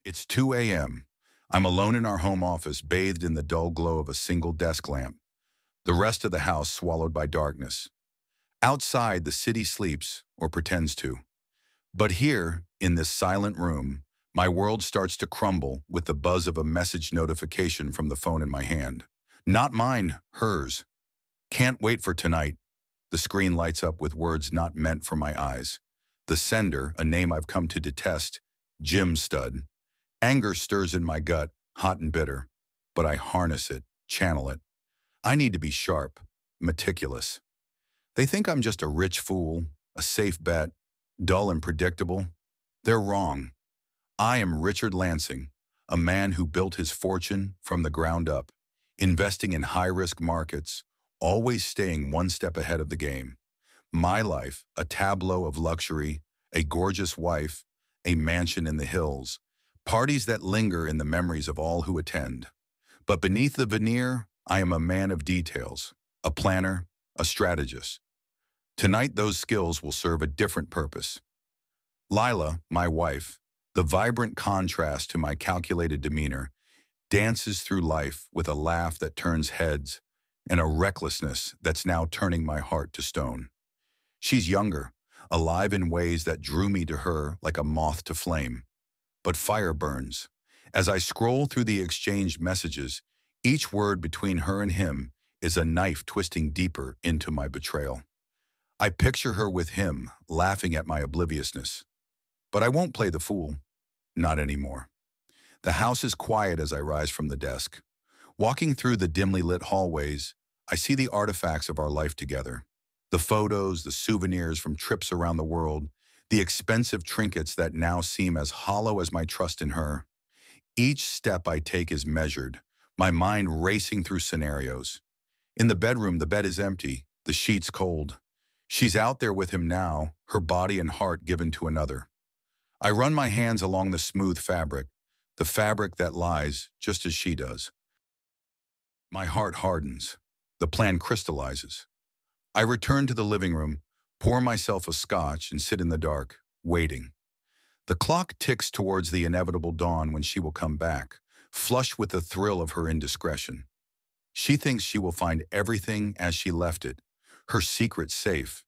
It's 2 a.m. I'm alone in our home office, bathed in the dull glow of a single desk lamp, the rest of the house swallowed by darkness. Outside, the city sleeps, or pretends to. But here, in this silent room, my world starts to crumble with the buzz of a message notification from the phone in my hand. Not mine, hers. Can't wait for tonight. The screen lights up with words not meant for my eyes. The sender, a name I've come to detest, Jim Stud. Anger stirs in my gut, hot and bitter. But I harness it, channel it. I need to be sharp, meticulous. They think I'm just a rich fool, a safe bet, dull and predictable. They're wrong. I am Richard Lansing, a man who built his fortune from the ground up, investing in high-risk markets, always staying one step ahead of the game. My life, a tableau of luxury, a gorgeous wife, a mansion in the hills, parties that linger in the memories of all who attend. But beneath the veneer, I am a man of details, a planner, a strategist. Tonight, those skills will serve a different purpose. Lila, my wife, the vibrant contrast to my calculated demeanor, dances through life with a laugh that turns heads and a recklessness that's now turning my heart to stone. She's younger, alive in ways that drew me to her like a moth to flame. But fire burns. As I scroll through the exchanged messages, each word between her and him is a knife twisting deeper into my betrayal. I picture her with him, laughing at my obliviousness. But I won't play the fool. Not anymore. The house is quiet as I rise from the desk. Walking through the dimly lit hallways, I see the artifacts of our life together. The photos, the souvenirs from trips around the world, the expensive trinkets that now seem as hollow as my trust in her. Each step I take is measured, my mind racing through scenarios. In the bedroom, the bed is empty, the sheets cold. She's out there with him now, her body and heart given to another. I run my hands along the smooth fabric, the fabric that lies just as she does. My heart hardens. The plan crystallizes. I return to the living room, pour myself a scotch, and sit in the dark, waiting. The clock ticks towards the inevitable dawn when she will come back, flush with the thrill of her indiscretion. She thinks she will find everything as she left it, her secret safe.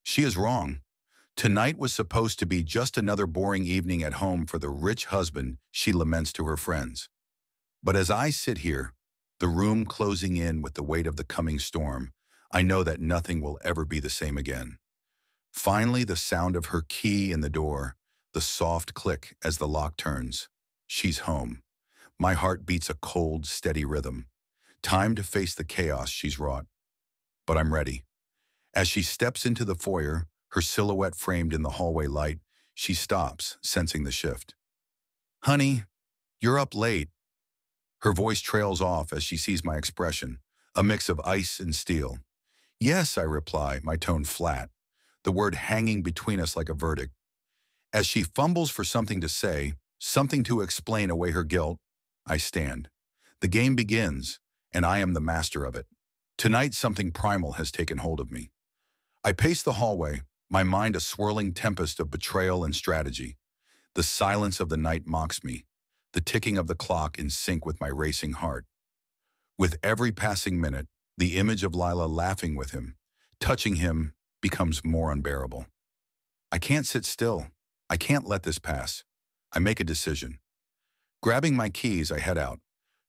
She is wrong. Tonight was supposed to be just another boring evening at home for the rich husband she laments to her friends. But as I sit here, the room closing in with the weight of the coming storm, I know that nothing will ever be the same again. Finally, the sound of her key in the door, the soft click as the lock turns. She's home. My heart beats a cold, steady rhythm. Time to face the chaos she's wrought. But I'm ready. As she steps into the foyer, her silhouette framed in the hallway light, she stops, sensing the shift. "Honey, you're up late." Her voice trails off as she sees my expression, a mix of ice and steel. "Yes," I reply, my tone flat, the word hanging between us like a verdict. As she fumbles for something to say, something to explain away her guilt, I stand. The game begins, and I am the master of it. Tonight, something primal has taken hold of me. I pace the hallway, my mind a swirling tempest of betrayal and strategy. The silence of the night mocks me, the ticking of the clock in sync with my racing heart. With every passing minute, the image of Lila laughing with him, touching him, becomes more unbearable. I can't sit still. I can't let this pass. I make a decision. Grabbing my keys, I head out,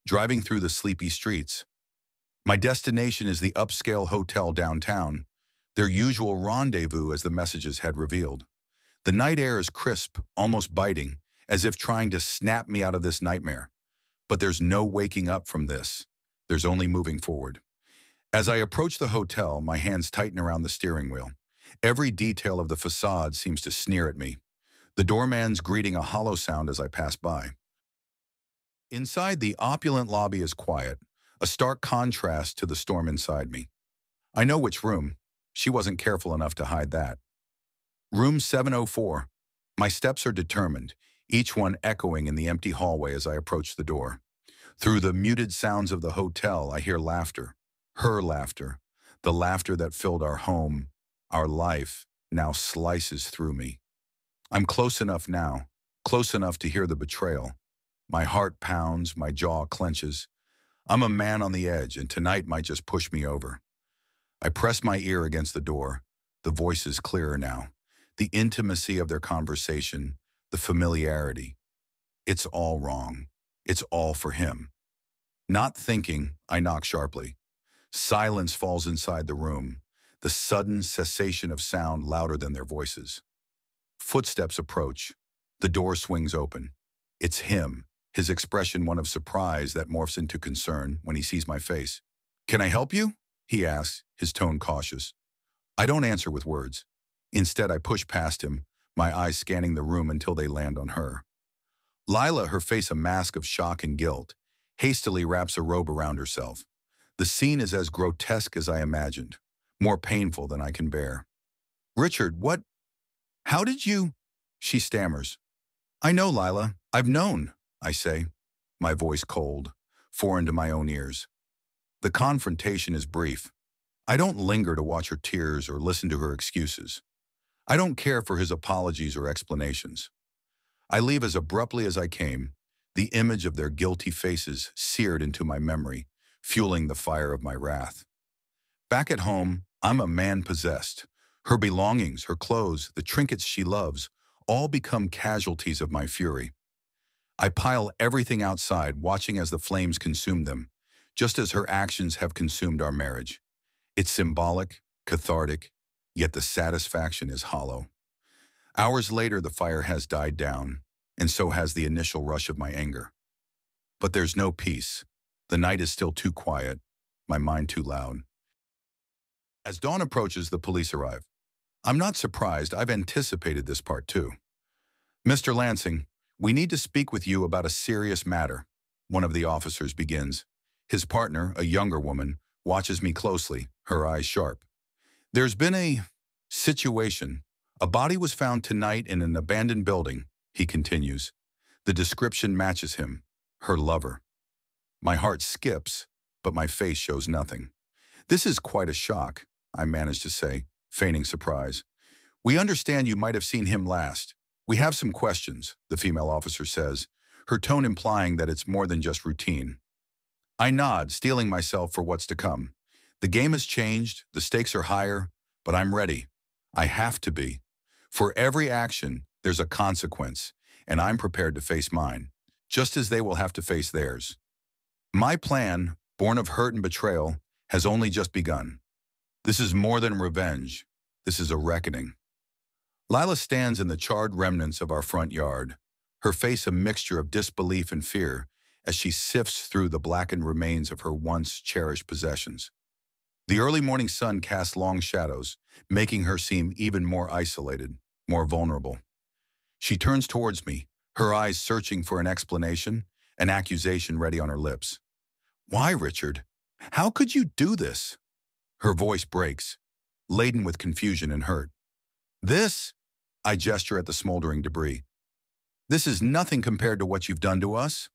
driving through the sleepy streets. My destination is the upscale hotel downtown, their usual rendezvous as the messages had revealed. The night air is crisp, almost biting, as if trying to snap me out of this nightmare. But there's no waking up from this. There's only moving forward. As I approach the hotel, my hands tighten around the steering wheel. Every detail of the facade seems to sneer at me. The doorman's greeting a hollow sound as I pass by. Inside, the opulent lobby is quiet, a stark contrast to the storm inside me. I know which room. She wasn't careful enough to hide that. Room 704. My steps are determined, each one echoing in the empty hallway as I approach the door. Through the muted sounds of the hotel, I hear laughter. Her laughter. The laughter that filled our home, our life, now slices through me. I'm close enough now, close enough to hear the betrayal, My heart pounds, my jaw clenches. I'm a man on the edge, and tonight might just push me over. I press my ear against the door. The voice is clearer now. The intimacy of their conversation, the familiarity. It's all wrong. It's all for him. Not thinking, I knock sharply. Silence falls inside the room, the sudden cessation of sound louder than their voices. Footsteps approach. The door swings open. It's him, his expression one of surprise that morphs into concern when he sees my face. "Can I help you?" he asks, his tone cautious. I don't answer with words. Instead, I push past him, my eyes scanning the room until they land on her. Lila, her face a mask of shock and guilt, hastily wraps a robe around herself. The scene is as grotesque as I imagined, more painful than I can bear. "Richard, what? How did you?" She stammers. "I know, Lila. I've known," I say, my voice cold, foreign to my own ears. The confrontation is brief. I don't linger to watch her tears or listen to her excuses. I don't care for his apologies or explanations. I leave as abruptly as I came, the image of their guilty faces seared into my memory, fueling the fire of my wrath. Back at home, I'm a man possessed. Her belongings, her clothes, the trinkets she loves, all become casualties of my fury. I pile everything outside, watching as the flames consume them, just as her actions have consumed our marriage. It's symbolic, cathartic, yet the satisfaction is hollow. Hours later, the fire has died down, and so has the initial rush of my anger. But there's no peace. The night is still too quiet, my mind too loud. As dawn approaches, the police arrive. I'm not surprised. I've anticipated this part too. "Mr. Lansing, we need to speak with you about a serious matter," one of the officers begins. His partner, a younger woman, watches me closely, her eyes sharp. "There's been a situation. A body was found tonight in an abandoned building," he continues. The description matches him, her lover. My heart skips, but my face shows nothing. "This is quite a shock," I manage to say, feigning surprise. "We understand you might have seen him last. We have some questions," the female officer says, her tone implying that it's more than just routine. I nod, steeling myself for what's to come. The game has changed, the stakes are higher, but I'm ready. I have to be. For every action, there's a consequence, and I'm prepared to face mine, just as they will have to face theirs. My plan, born of hurt and betrayal, has only just begun. This is more than revenge. This is a reckoning. Lila stands in the charred remnants of our front yard, her face a mixture of disbelief and fear as she sifts through the blackened remains of her once cherished possessions. The early morning sun casts long shadows, making her seem even more isolated, more vulnerable. She turns towards me, her eyes searching for an explanation, an accusation ready on her lips. "Why, Richard? How could you do this?" Her voice breaks, laden with confusion and hurt. "This," I gesture at the smoldering debris, "this is nothing compared to what you've done to us."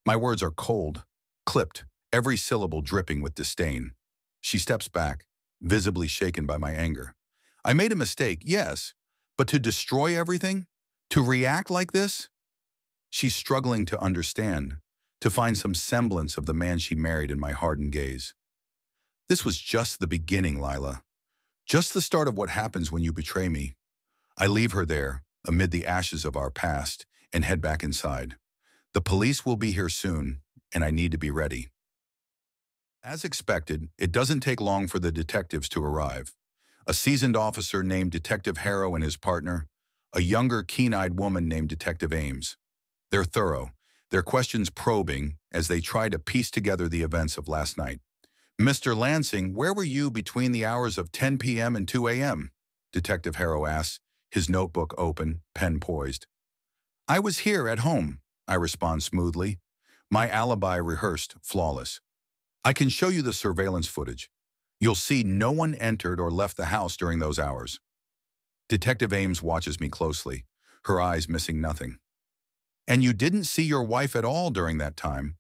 My words are cold, clipped, every syllable dripping with disdain. She steps back, visibly shaken by my anger. "I made a mistake, yes, but to destroy everything? To react like this?" She's struggling to understand, to find some semblance of the man she married in my hardened gaze. "This was just the beginning, Lila. Just the start of what happens when you betray me." I leave her there, amid the ashes of our past, and head back inside. The police will be here soon, and I need to be ready. As expected, it doesn't take long for the detectives to arrive. A seasoned officer named Detective Harrow and his partner, a younger, keen-eyed woman named Detective Ames. They're thorough, their questions probing as they try to piece together the events of last night. "Mr. Lansing, where were you between the hours of 10 p.m. and 2 a.m.? Detective Harrow asks, his notebook open, pen poised. "I was here at home," I respond smoothly, my alibi rehearsed, flawless. "I can show you the surveillance footage. You'll see no one entered or left the house during those hours." Detective Ames watches me closely, her eyes missing nothing. "And you didn't see your wife at all during that time?"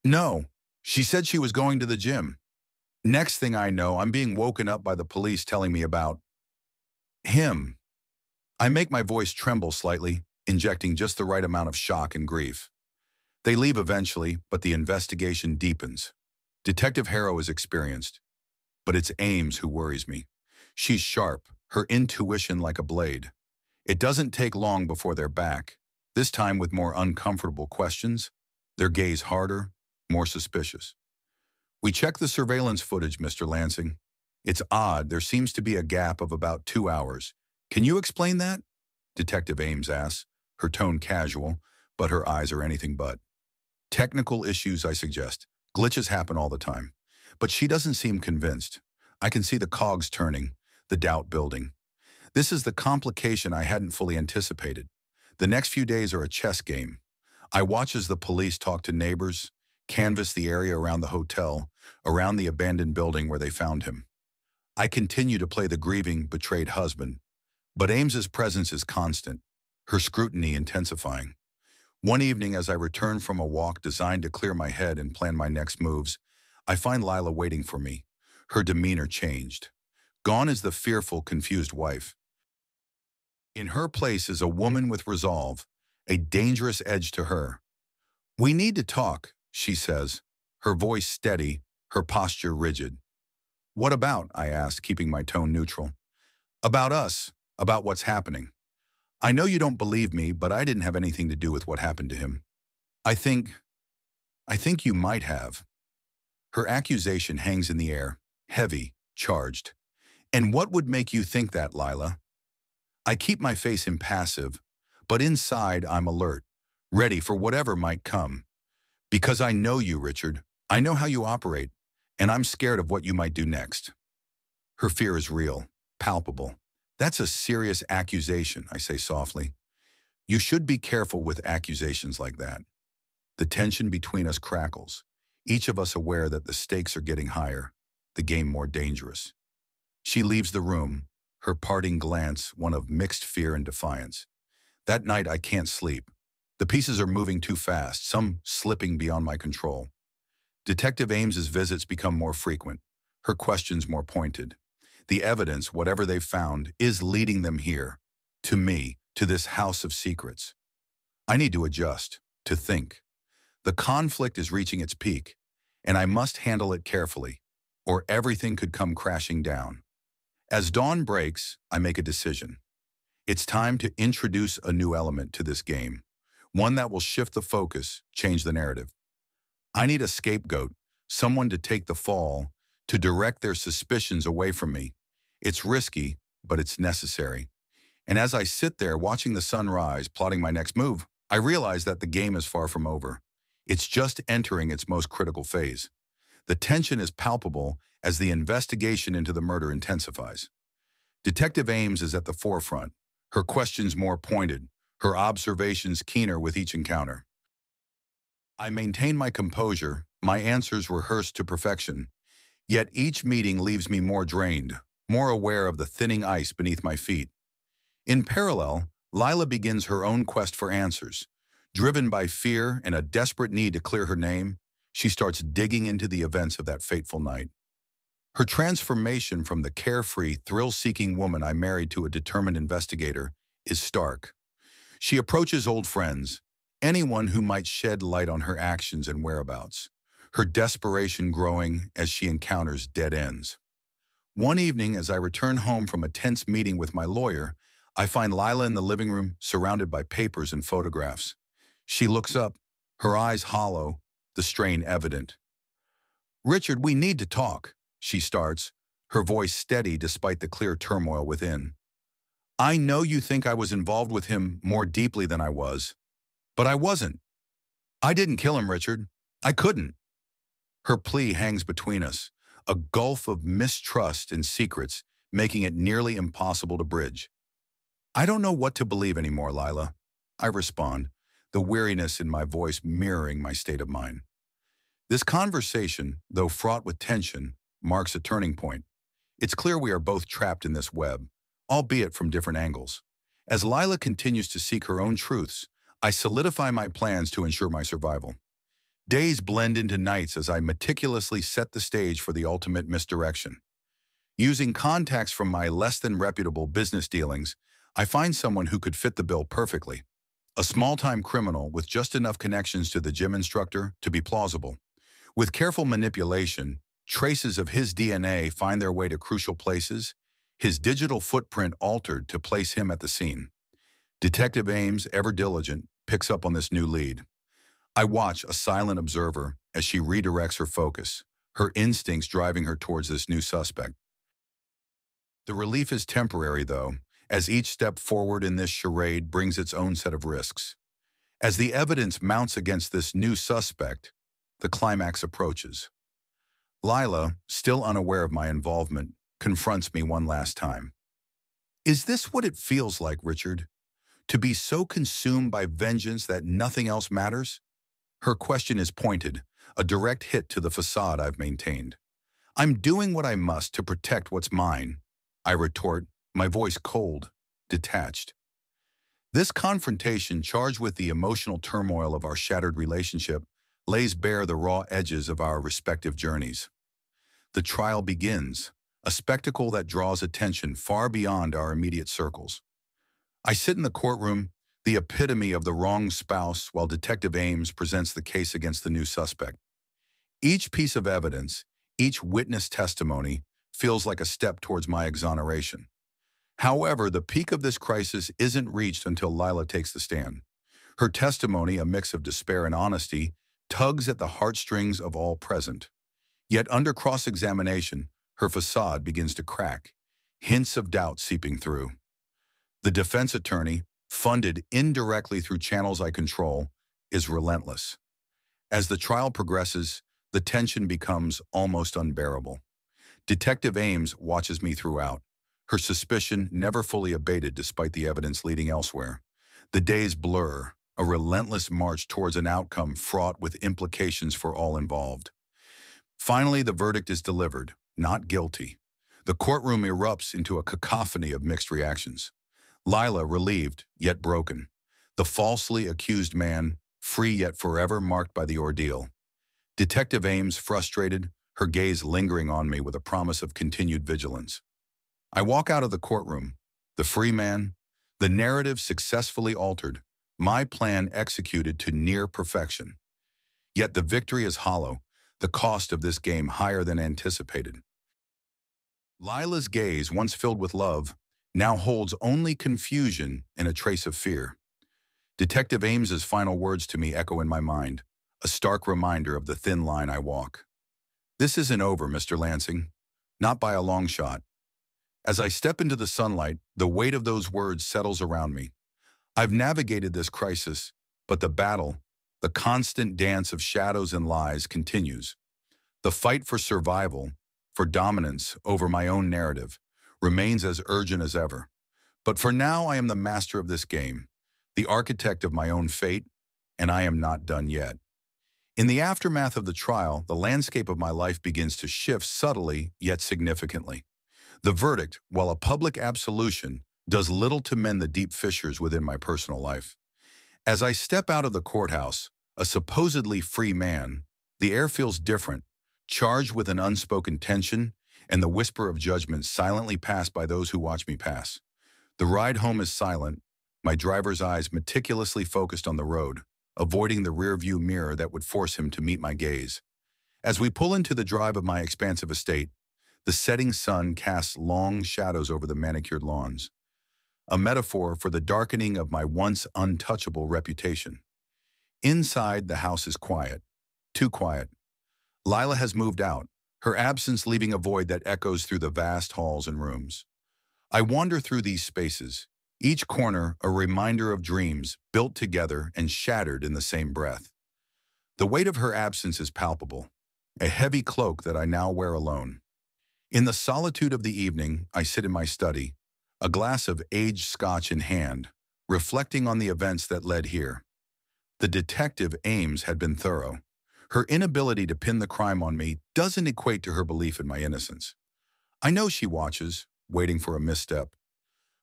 "No. She said she was going to the gym." Next thing I know, I'm being woken up by the police telling me about him. I make my voice tremble slightly, injecting just the right amount of shock and grief. They leave eventually, but the investigation deepens. Detective Harrow is experienced, but it's Ames who worries me. She's sharp, her intuition like a blade. It doesn't take long before they're back, this time with more uncomfortable questions, their gaze harder, more suspicious. We check the surveillance footage, Mr. Lansing. It's odd, there seems to be a gap of about 2 hours. Can you explain that? Detective Ames asks, her tone casual, but her eyes are anything but. Technical issues, I suggest. Glitches happen all the time. But she doesn't seem convinced. I can see the cogs turning, the doubt building. This is the complication I hadn't fully anticipated. The next few days are a chess game. I watch as the police talk to neighbors, canvass the area around the hotel, around the abandoned building where they found him. I continue to play the grieving, betrayed husband, but Ames's presence is constant, her scrutiny intensifying. One evening, as I return from a walk designed to clear my head and plan my next moves, I find Lila waiting for me. Her demeanor changed. Gone is the fearful, confused wife. In her place is a woman with resolve, a dangerous edge to her. "We need to talk," she says, her voice steady, her posture rigid. "What about?" I ask, keeping my tone neutral. "About us, about what's happening. I know you don't believe me, but I didn't have anything to do with what happened to him. I think you might have." Her accusation hangs in the air, heavy, charged. "And what would make you think that, Lila?" I keep my face impassive, but inside I'm alert, ready for whatever might come. "Because I know you, Richard. I know how you operate, and I'm scared of what you might do next." Her fear is real, palpable. "That's a serious accusation," I say softly. "You should be careful with accusations like that." The tension between us crackles, each of us aware that the stakes are getting higher, the game more dangerous. She leaves the room, her parting glance one of mixed fear and defiance. That night I can't sleep. The pieces are moving too fast, some slipping beyond my control. Detective Ames's visits become more frequent, her questions more pointed. The evidence, whatever they've found, is leading them here, to me, to this house of secrets. I need to adjust, to think. The conflict is reaching its peak, and I must handle it carefully, or everything could come crashing down. As dawn breaks, I make a decision. It's time to introduce a new element to this game, one that will shift the focus, change the narrative. I need a scapegoat, someone to take the fall, to direct their suspicions away from me. It's risky, but it's necessary. And as I sit there watching the sun rise, plotting my next move, I realize that the game is far from over. It's just entering its most critical phase. The tension is palpable as the investigation into the murder intensifies. Detective Ames is at the forefront, her questions more pointed, her observations keener with each encounter. I maintain my composure, my answers rehearsed to perfection, yet each meeting leaves me more drained, more aware of the thinning ice beneath my feet. In parallel, Lila begins her own quest for answers. Driven by fear and a desperate need to clear her name, she starts digging into the events of that fateful night. Her transformation from the carefree, thrill-seeking woman I married to a determined investigator is stark. She approaches old friends, anyone who might shed light on her actions and whereabouts, her desperation growing as she encounters dead ends. One evening, as I return home from a tense meeting with my lawyer, I find Lila in the living room, surrounded by papers and photographs. She looks up, her eyes hollow, the strain evident. "Richard, we need to talk," she starts, her voice steady despite the clear turmoil within. "I know you think I was involved with him more deeply than I was, but I wasn't. I didn't kill him, Richard. I couldn't." Her plea hangs between us, a gulf of mistrust and secrets, making it nearly impossible to bridge. "I don't know what to believe anymore, Lila," I respond, the weariness in my voice mirroring my state of mind. This conversation, though fraught with tension, marks a turning point. It's clear we are both trapped in this web, albeit from different angles. As Lila continues to seek her own truths, I solidify my plans to ensure my survival. Days blend into nights as I meticulously set the stage for the ultimate misdirection. Using contacts from my less than reputable business dealings, I find someone who could fit the bill perfectly. A small-time criminal with just enough connections to the gym instructor to be plausible. With careful manipulation, traces of his DNA find their way to crucial places, his digital footprint altered to place him at the scene. Detective Ames, ever diligent, picks up on this new lead. I watch, a silent observer, as she redirects her focus, her instincts driving her towards this new suspect. The relief is temporary, though, as each step forward in this charade brings its own set of risks. As the evidence mounts against this new suspect, the climax approaches. Lila, still unaware of my involvement, confronts me one last time. Is this what it feels like, Richard? To be so consumed by vengeance that nothing else matters? Her question is pointed, a direct hit to the facade I've maintained. I'm doing what I must to protect what's mine, I retort, my voice cold, detached. This confrontation, charged with the emotional turmoil of our shattered relationship, lays bare the raw edges of our respective journeys. The trial begins, a spectacle that draws attention far beyond our immediate circles. I sit in the courtroom, the epitome of the wrong spouse, while Detective Ames presents the case against the new suspect. Each piece of evidence, each witness testimony, feels like a step towards my exoneration. However, the peak of this crisis isn't reached until Lila takes the stand. Her testimony, a mix of despair and honesty, tugs at the heartstrings of all present. Yet under cross-examination, her facade begins to crack, hints of doubt seeping through. The defense attorney, funded indirectly through channels I control, is relentless. As the trial progresses, the tension becomes almost unbearable. Detective Ames watches me throughout, her suspicion never fully abated despite the evidence leading elsewhere. The days blur, a relentless march towards an outcome fraught with implications for all involved. Finally, the verdict is delivered, not guilty. The courtroom erupts into a cacophony of mixed reactions. Lila, relieved, yet broken. The falsely accused man, free yet forever marked by the ordeal. Detective Ames, frustrated, her gaze lingering on me with a promise of continued vigilance. I walk out of the courtroom, the free man, the narrative successfully altered, my plan executed to near perfection. Yet the victory is hollow, the cost of this game higher than anticipated. Lila's gaze, once filled with love, now holds only confusion and a trace of fear. Detective Ames's final words to me echo in my mind, a stark reminder of the thin line I walk. This isn't over, Mr. Lansing. Not by a long shot. As I step into the sunlight, the weight of those words settles around me. I've navigated this crisis, but the battle, the constant dance of shadows and lies continues. The fight for survival, for dominance over my own narrative, remains as urgent as ever. But for now, I am the master of this game, the architect of my own fate, and I am not done yet. In the aftermath of the trial, the landscape of my life begins to shift subtly yet significantly. The verdict, while a public absolution, does little to mend the deep fissures within my personal life. As I step out of the courthouse, a supposedly free man, the air feels different, charged with an unspoken tension and the whisper of judgment silently passed by those who watch me pass. The ride home is silent, my driver's eyes meticulously focused on the road, avoiding the rearview mirror that would force him to meet my gaze. As we pull into the drive of my expansive estate, the setting sun casts long shadows over the manicured lawns, a metaphor for the darkening of my once untouchable reputation. Inside, the house is quiet, too quiet. Lila has moved out, her absence leaving a void that echoes through the vast halls and rooms. I wander through these spaces, each corner a reminder of dreams built together and shattered in the same breath. The weight of her absence is palpable, a heavy cloak that I now wear alone. In the solitude of the evening, I sit in my study, a glass of aged scotch in hand, reflecting on the events that led here. The detective Ames had been thorough. Her inability to pin the crime on me doesn't equate to her belief in my innocence. I know she watches, waiting for a misstep.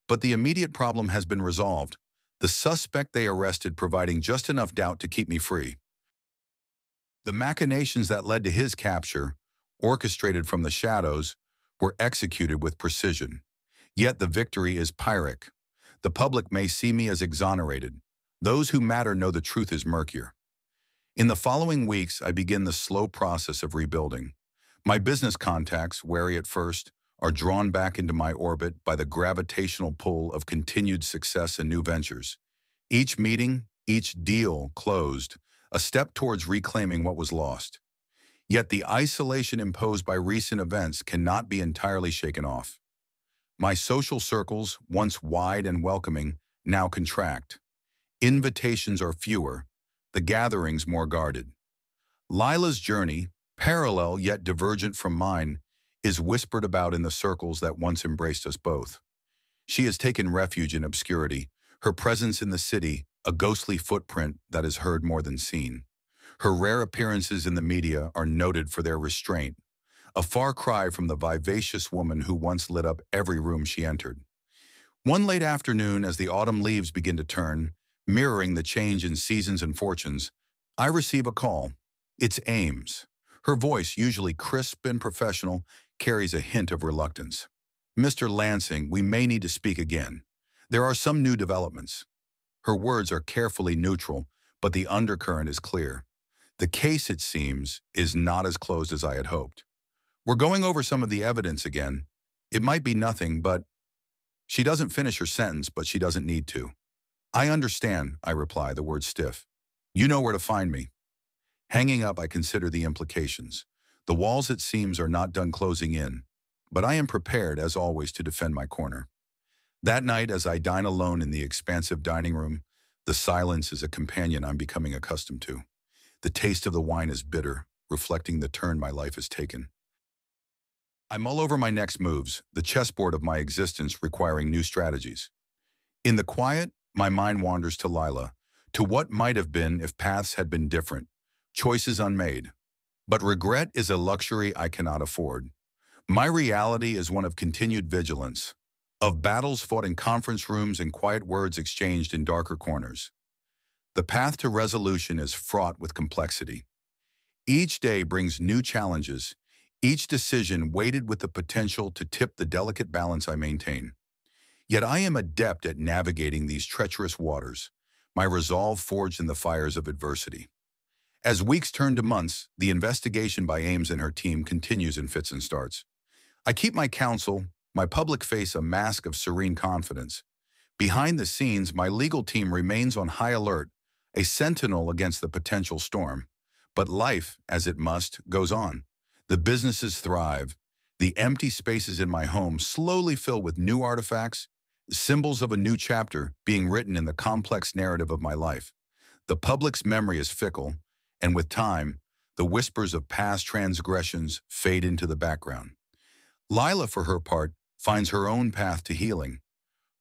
But the immediate problem has been resolved, the suspect they arrested providing just enough doubt to keep me free. The machinations that led to his capture, orchestrated from the shadows, were executed with precision. Yet the victory is Pyrrhic. The public may see me as exonerated, Those who matter know the truth is murkier. In the following weeks, I begin the slow process of rebuilding. My business contacts, wary at first, are drawn back into my orbit by the gravitational pull of continued success and new ventures. Each meeting, each deal closed, a step towards reclaiming what was lost. Yet the isolation imposed by recent events cannot be entirely shaken off. My social circles, once wide and welcoming, now contract. Invitations are fewer, the gatherings more guarded. Lila's journey, parallel yet divergent from mine, is whispered about in the circles that once embraced us both. She has taken refuge in obscurity, her presence in the city, a ghostly footprint that is heard more than seen. Her rare appearances in the media are noted for their restraint, a far cry from the vivacious woman who once lit up every room she entered. One late afternoon, as the autumn leaves begin to turn, mirroring the change in seasons and fortunes, I receive a call. It's Ames. Her voice, usually crisp and professional, carries a hint of reluctance. "Mr. Lansing, we may need to speak again. There are some new developments." Her words are carefully neutral, but the undercurrent is clear. The case, it seems, is not as closed as I had hoped. "We're going over some of the evidence again. It might be nothing, but—" She doesn't finish her sentence, but she doesn't need to. "I understand," I reply, the words stiff. "You know where to find me." Hanging up, I consider the implications. The walls, it seems, are not done closing in, but I am prepared, as always, to defend my corner. That night, as I dine alone in the expansive dining room, the silence is a companion I'm becoming accustomed to. The taste of the wine is bitter, reflecting the turn my life has taken. I mull over my next moves, the chessboard of my existence requiring new strategies. In the quiet, my mind wanders to Lila, to what might have been if paths had been different, choices unmade. But regret is a luxury I cannot afford. My reality is one of continued vigilance, of battles fought in conference rooms and quiet words exchanged in darker corners. The path to resolution is fraught with complexity. Each day brings new challenges, each decision weighted with the potential to tip the delicate balance I maintain. Yet I am adept at navigating these treacherous waters, my resolve forged in the fires of adversity. As weeks turn to months, the investigation by Ames and her team continues in fits and starts. I keep my counsel, my public face a mask of serene confidence. Behind the scenes, my legal team remains on high alert, a sentinel against the potential storm. But life, as it must, goes on. The businesses thrive. The empty spaces in my home slowly fill with new artifacts, symbols of a new chapter being written in the complex narrative of my life. The public's memory is fickle, and with time, the whispers of past transgressions fade into the background. Lila, for her part, finds her own path to healing.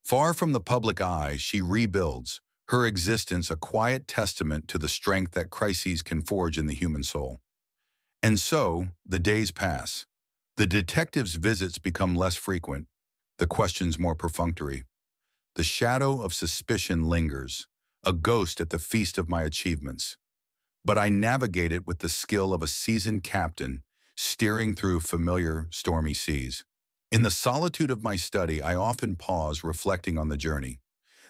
Far from the public eye, she rebuilds, her existence a quiet testament to the strength that crises can forge in the human soul. And so, the days pass. The detective's visits become less frequent, the questions more perfunctory. The shadow of suspicion lingers, a ghost at the feast of my achievements. But I navigate it with the skill of a seasoned captain, steering through familiar, stormy seas. In the solitude of my study, I often pause, reflecting on the journey.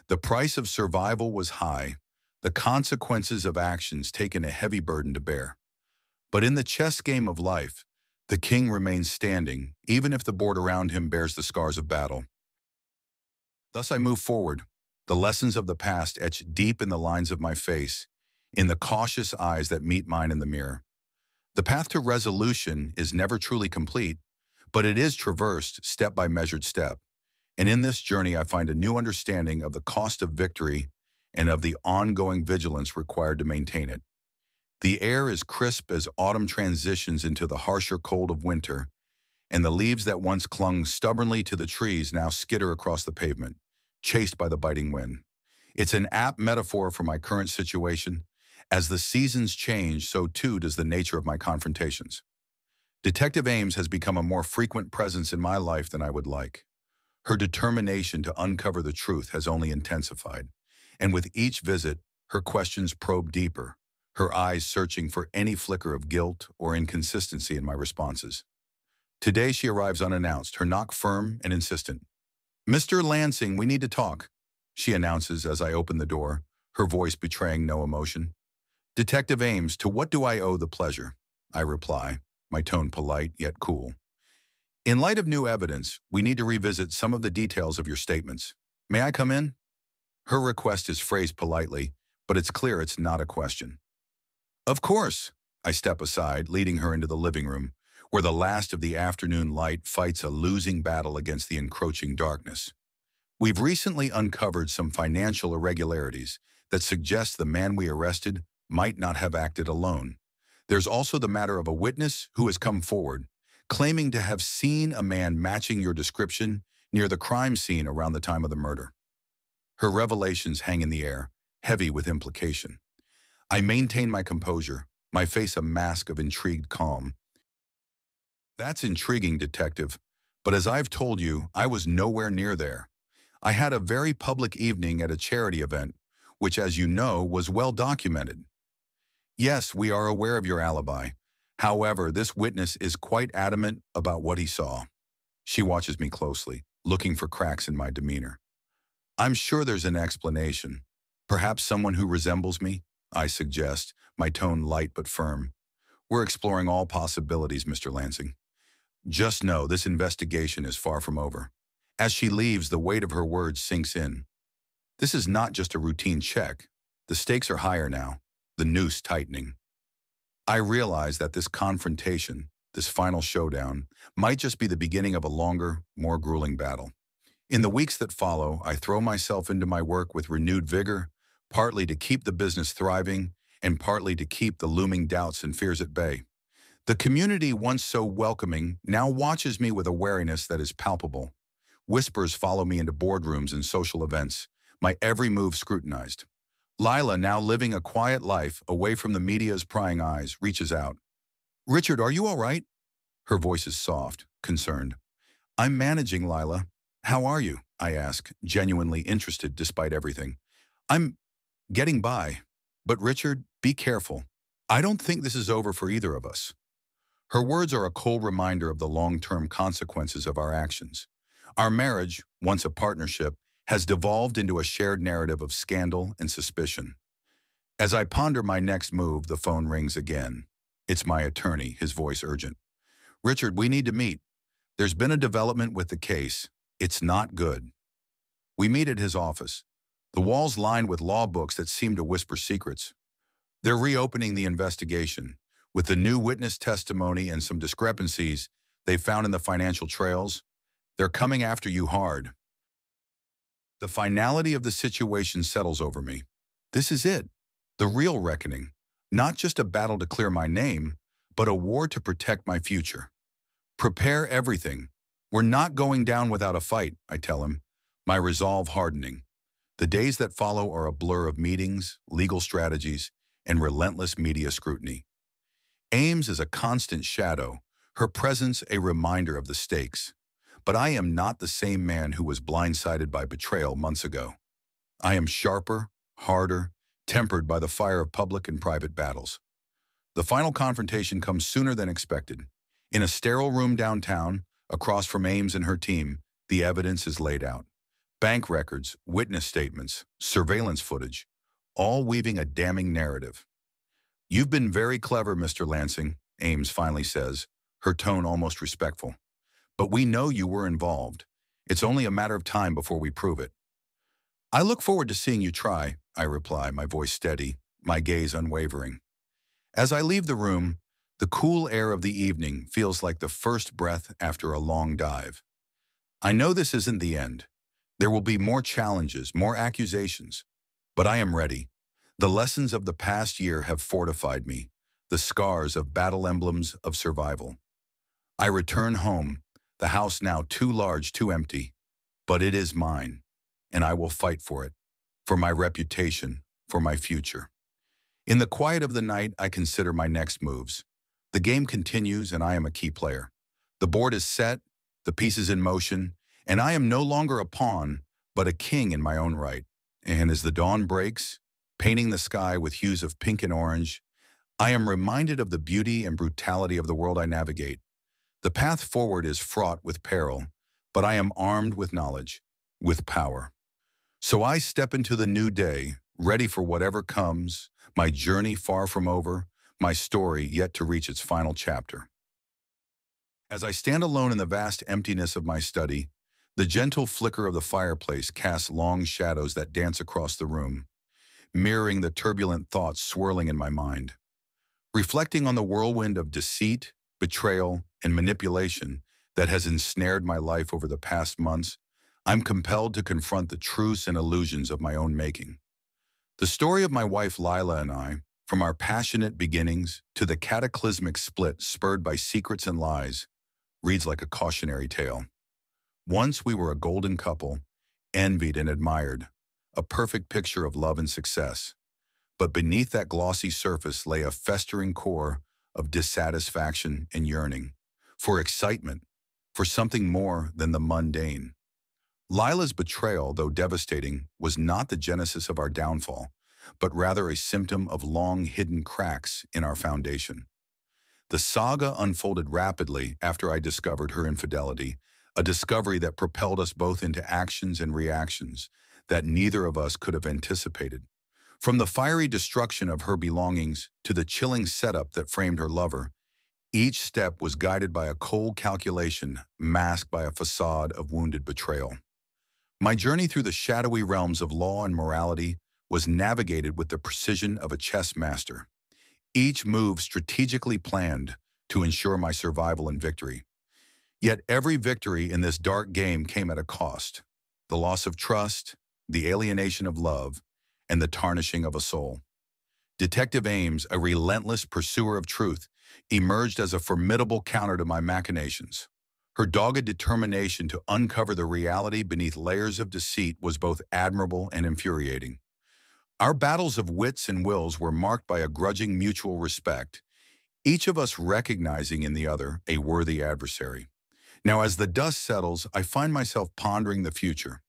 The price of survival was high, the consequences of actions taken a heavy burden to bear. But in the chess game of life, the king remains standing, even if the board around him bears the scars of battle. Thus I move forward, the lessons of the past etched deep in the lines of my face, in the cautious eyes that meet mine in the mirror. The path to resolution is never truly complete, but it is traversed step by measured step. And in this journey, I find a new understanding of the cost of victory and of the ongoing vigilance required to maintain it. The air is crisp as autumn transitions into the harsher cold of winter, and the leaves that once clung stubbornly to the trees now skitter across the pavement, chased by the biting wind. It's an apt metaphor for my current situation. As the seasons change, so too does the nature of my confrontations. Detective Ames has become a more frequent presence in my life than I would like. Her determination to uncover the truth has only intensified, and with each visit, her questions probe deeper, her eyes searching for any flicker of guilt or inconsistency in my responses. Today she arrives unannounced, her knock firm and insistent. "Mr. Lansing, we need to talk," she announces as I open the door, her voice betraying no emotion. Detective Ames, to what do I owe the pleasure? I reply, my tone polite yet cool. In light of new evidence, we need to revisit some of the details of your statements. May I come in? Her request is phrased politely, but it's clear it's not a question. Of course. I step aside, leading her into the living room, where the last of the afternoon light fights a losing battle against the encroaching darkness. We've recently uncovered some financial irregularities that suggest the man we arrested might not have acted alone. There's also the matter of a witness who has come forward, claiming to have seen a man matching your description near the crime scene around the time of the murder. Her revelations hang in the air, heavy with implication. I maintain my composure, my face a mask of intrigued calm. That's intriguing, detective, but as I've told you, I was nowhere near there. I had a very public evening at a charity event, which, as you know, was well documented. Yes, we are aware of your alibi. However, this witness is quite adamant about what he saw. She watches me closely, looking for cracks in my demeanor. I'm sure there's an explanation. Perhaps someone who resembles me, I suggest, my tone light but firm. We're exploring all possibilities, Mr. Lansing. Just know this investigation is far from over. As she leaves, the weight of her words sinks in. This is not just a routine check. The stakes are higher now, the noose tightening. I realize that this confrontation, this final showdown, might just be the beginning of a longer, more grueling battle. In the weeks that follow, I throw myself into my work with renewed vigor, partly to keep the business thriving and partly to keep the looming doubts and fears at bay. The community, once so welcoming, now watches me with a wariness that is palpable. Whispers follow me into boardrooms and social events, my every move scrutinized. Lila, now living a quiet life away from the media's prying eyes, reaches out. Richard, are you all right? Her voice is soft, concerned. I'm managing, Lila. How are you? I ask, genuinely interested despite everything. I'm getting by. But Richard, be careful. I don't think this is over for either of us. Her words are a cold reminder of the long-term consequences of our actions. Our marriage, once a partnership, has devolved into a shared narrative of scandal and suspicion. As I ponder my next move, the phone rings again. It's my attorney, his voice urgent. Richard, we need to meet. There's been a development with the case. It's not good. We meet at his office. The walls lined with law books that seem to whisper secrets. They're reopening the investigation. With the new witness testimony and some discrepancies they found in the financial trails, they're coming after you hard. The finality of the situation settles over me. This is it. The real reckoning. Not just a battle to clear my name, but a war to protect my future. Prepare everything. We're not going down without a fight, I tell him, my resolve hardening. The days that follow are a blur of meetings, legal strategies, and relentless media scrutiny. Ames is a constant shadow, her presence a reminder of the stakes. But I am not the same man who was blindsided by betrayal months ago. I am sharper, harder, tempered by the fire of public and private battles. The final confrontation comes sooner than expected. In a sterile room downtown, across from Ames and her team, the evidence is laid out. Bank records, witness statements, surveillance footage, all weaving a damning narrative. You've been very clever, Mr. Lansing, Ames finally says, her tone almost respectful. But we know you were involved. It's only a matter of time before we prove it. I look forward to seeing you try, I reply, my voice steady, my gaze unwavering. As I leave the room, the cool air of the evening feels like the first breath after a long dive. I know this isn't the end. There will be more challenges, more accusations. But I am ready. The lessons of the past year have fortified me, the scars of battle emblems of survival. I return home, the house now too large, too empty. But it is mine, and I will fight for it, for my reputation, for my future. In the quiet of the night, I consider my next moves. The game continues, and I am a key player. The board is set, the pieces in motion, and I am no longer a pawn, but a king in my own right. And as the dawn breaks, painting the sky with hues of pink and orange, I am reminded of the beauty and brutality of the world I navigate. The path forward is fraught with peril, but I am armed with knowledge, with power. So I step into the new day, ready for whatever comes, my journey far from over, my story yet to reach its final chapter. As I stand alone in the vast emptiness of my study, the gentle flicker of the fireplace casts long shadows that dance across the room, mirroring the turbulent thoughts swirling in my mind. Reflecting on the whirlwind of deceit, betrayal, and manipulation that has ensnared my life over the past months, I'm compelled to confront the truths and illusions of my own making. The story of my wife Lila and I, from our passionate beginnings to the cataclysmic split spurred by secrets and lies, reads like a cautionary tale. Once we were a golden couple, envied and admired, a perfect picture of love and success. But beneath that glossy surface lay a festering core of dissatisfaction and yearning, for excitement, for something more than the mundane. Lila's betrayal, though devastating, was not the genesis of our downfall, but rather a symptom of long-hidden cracks in our foundation. The saga unfolded rapidly after I discovered her infidelity, a discovery that propelled us both into actions and reactions that neither of us could have anticipated. From the fiery destruction of her belongings to the chilling setup that framed her lover, each step was guided by a cold calculation masked by a facade of wounded betrayal. My journey through the shadowy realms of law and morality was navigated with the precision of a chess master, each move strategically planned to ensure my survival and victory. Yet every victory in this dark game came at a cost: the loss of trust, the alienation of love, and the tarnishing of a soul. Detective Ames, a relentless pursuer of truth, emerged as a formidable counter to my machinations. Her dogged determination to uncover the reality beneath layers of deceit was both admirable and infuriating. Our battles of wits and wills were marked by a grudging mutual respect, each of us recognizing in the other a worthy adversary. Now, as the dust settles, I find myself pondering the future.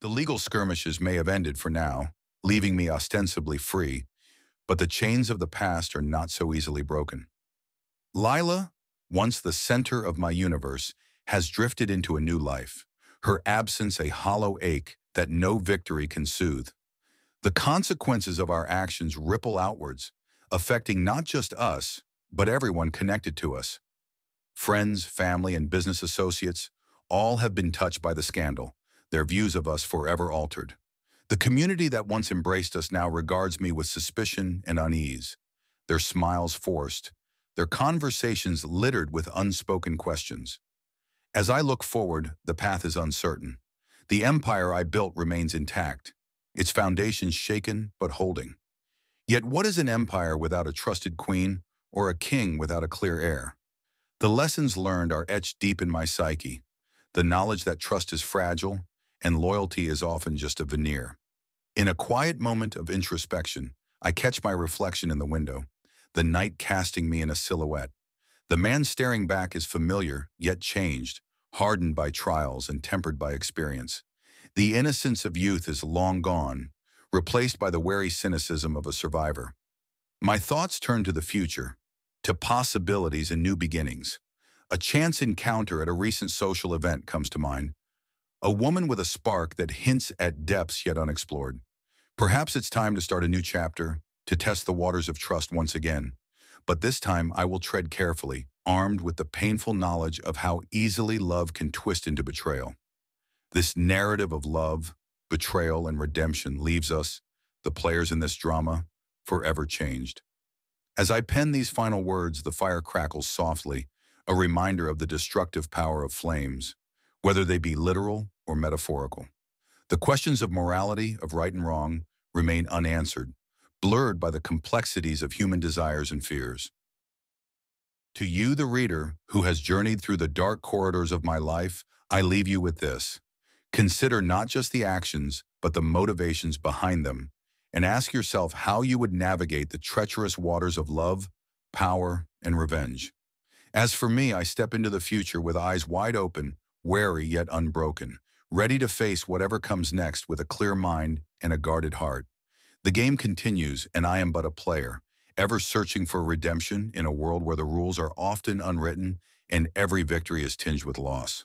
The legal skirmishes may have ended for now, leaving me ostensibly free, but the chains of the past are not so easily broken. Lila, once the center of my universe, has drifted into a new life, her absence a hollow ache that no victory can soothe. The consequences of our actions ripple outwards, affecting not just us, but everyone connected to us. Friends, family, and business associates, all have been touched by the scandal, their views of us forever altered. The community that once embraced us now regards me with suspicion and unease, their smiles forced, their conversations littered with unspoken questions. As I look forward, the path is uncertain. The empire I built remains intact, its foundations shaken but holding. Yet what is an empire without a trusted queen or a king without a clear heir? The lessons learned are etched deep in my psyche, the knowledge that trust is fragile and loyalty is often just a veneer. In a quiet moment of introspection, I catch my reflection in the window, the night casting me in a silhouette. The man staring back is familiar, yet changed, hardened by trials and tempered by experience. The innocence of youth is long gone, replaced by the wary cynicism of a survivor. My thoughts turn to the future, to possibilities and new beginnings. A chance encounter at a recent social event comes to mind. A woman with a spark that hints at depths yet unexplored. Perhaps it's time to start a new chapter, to test the waters of trust once again. But this time I will tread carefully, armed with the painful knowledge of how easily love can twist into betrayal. This narrative of love, betrayal, and redemption leaves us, the players in this drama, forever changed. As I pen these final words, the fire crackles softly, a reminder of the destructive power of flames, whether they be literal or metaphorical. The questions of morality, of right and wrong, remain unanswered, blurred by the complexities of human desires and fears. To you, the reader, who has journeyed through the dark corridors of my life, I leave you with this. Consider not just the actions, but the motivations behind them, and ask yourself how you would navigate the treacherous waters of love, power, and revenge. As for me, I step into the future with eyes wide open, wary yet unbroken, ready to face whatever comes next with a clear mind and a guarded heart. The game continues, and I am but a player, ever searching for redemption in a world where the rules are often unwritten and every victory is tinged with loss.